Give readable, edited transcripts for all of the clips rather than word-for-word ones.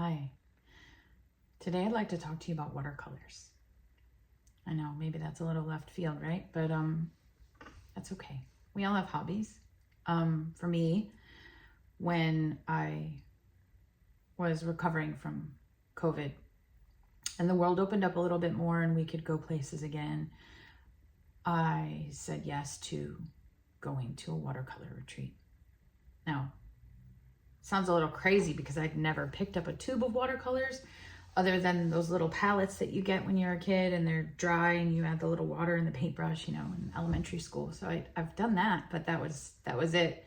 Hi. Today I'd like to talk to you about watercolors. I know, maybe that's a little left field, right? But that's okay. We all have hobbies. For me, when I was recovering from COVID and the world opened up a little bit more and we could go places again, I said yes to going to a watercolor retreat. Now, sounds a little crazy because I'd never picked up a tube of watercolors other than those little palettes that you get when you're a kid and they're dry and you add the little water in the paintbrush, in elementary school. So I've done that, but that was it.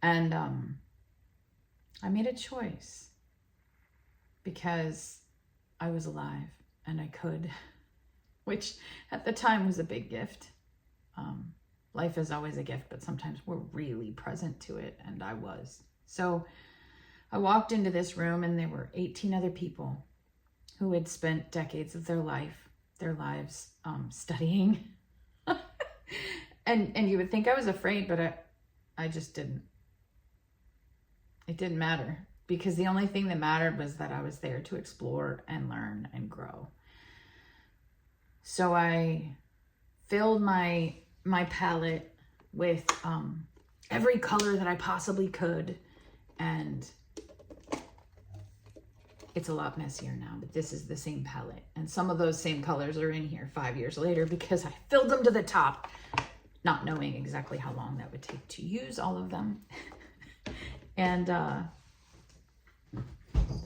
And I made a choice because I was alive and I could, which at the time was a big gift. Life is always a gift, but sometimes we're really present to it, and I was. So I walked into this room and there were 18 other people who had spent decades of their lives studying. and you would think I was afraid, but I just didn't. It didn't matter because the only thing that mattered was that I was there to explore and learn and grow. So I filled my palette with every color that I possibly could, and it's a lot messier now, but this is the same palette. And some of those same colors are in here 5 years later because I filled them to the top, not knowing exactly how long that would take to use all of them. And the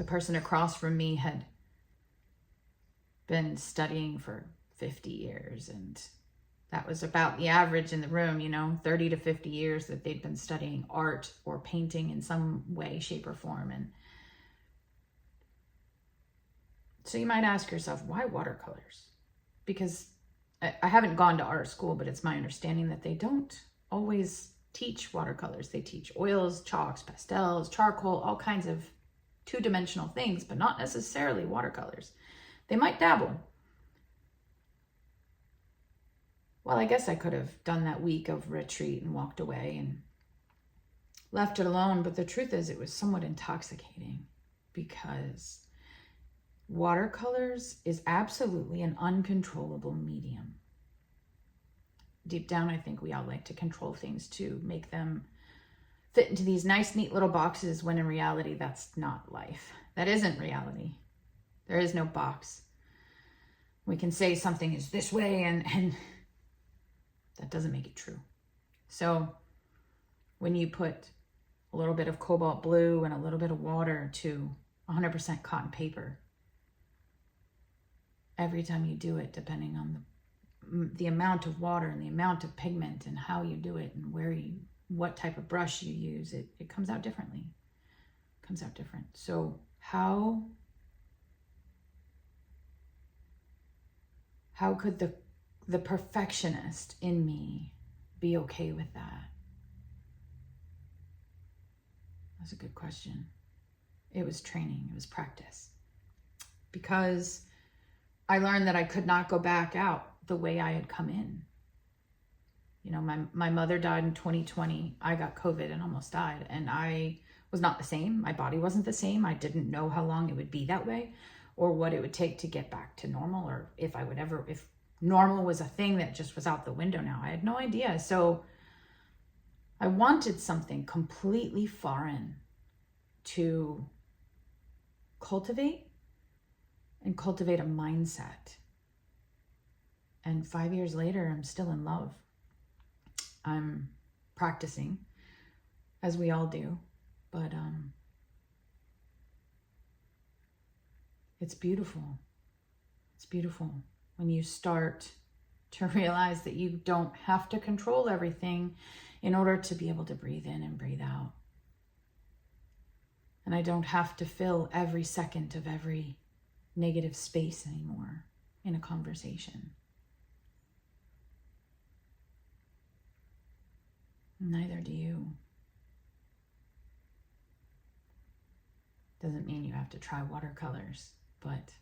person across from me had been studying for 50 years, and that was about the average in the room, 30 to 50 years that they'd been studying art or painting in some way, shape, or form. And so you might ask yourself, why watercolors? Because I haven't gone to art school, but it's my understanding that they don't always teach watercolors. They teach oils, chalks, pastels, charcoal, all kinds of two-dimensional things, but not necessarily watercolors. They might dabble. Well, I guess I could have done that week of retreat and walked away and left it alone. But the truth is, it was somewhat intoxicating because watercolors is absolutely an uncontrollable medium. Deep down, I think we all like to control things to make them fit into these nice, neat little boxes, when in reality, that's not life. That isn't reality. There is no box. We can say something is this way and that doesn't make it true. So when you put a little bit of cobalt blue and a little bit of water to 100% cotton paper, every time you do it, depending on the amount of water and the amount of pigment and how you do it and what type of brush you use, it comes out differently. It comes out different. So how could the perfectionist in me be okay with that? That's a good question. It was training, it was practice. Because I learned that I could not go back out the way I had come in. My mother died in 2020. I got COVID and almost died. And I was not the same. My body wasn't the same. I didn't know how long it would be that way or what it would take to get back to normal, or if normal was a thing that just was out the window now. I had no idea. So I wanted something completely foreign to cultivate a mindset. And 5 years later, I'm still in love. I'm practicing, as we all do, but it's beautiful. It's beautiful when you start to realize that you don't have to control everything in order to be able to breathe in and breathe out. And I don't have to fill every second of every negative space anymore in a conversation. Neither do you. Doesn't mean you have to try watercolors, but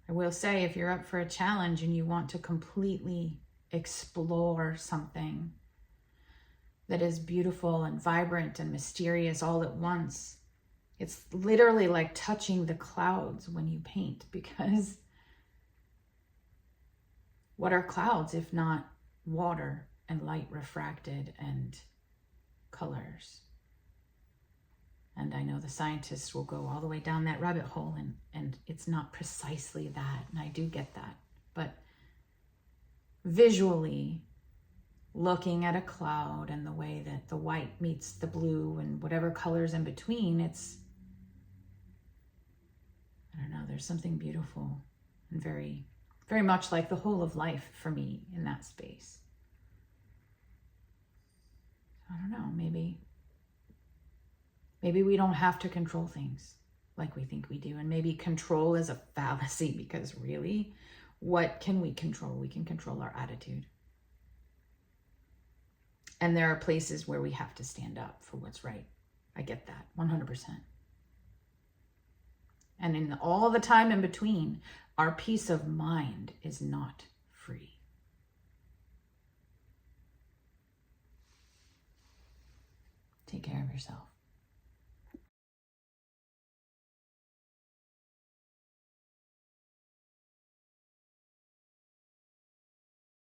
I will say, if you're up for a challenge and you want to completely explore something that is beautiful and vibrant and mysterious all at once, It's literally like touching the clouds when you paint, because what are clouds if not water and light refracted and colors? And I know the scientists will go all the way down that rabbit hole, and it's not precisely that, and I do get that. But visually, looking at a cloud and the way that the white meets the blue and whatever colors in between, it's, I don't know, there's something beautiful and very, very much like the whole of life for me in that space. I don't know, maybe we don't have to control things like we think we do. And maybe control is a fallacy, because really, what can we control? We can control our attitude. And there are places where we have to stand up for what's right. I get that, 100%. And in all the time in between, our peace of mind is not free. Take care of yourself.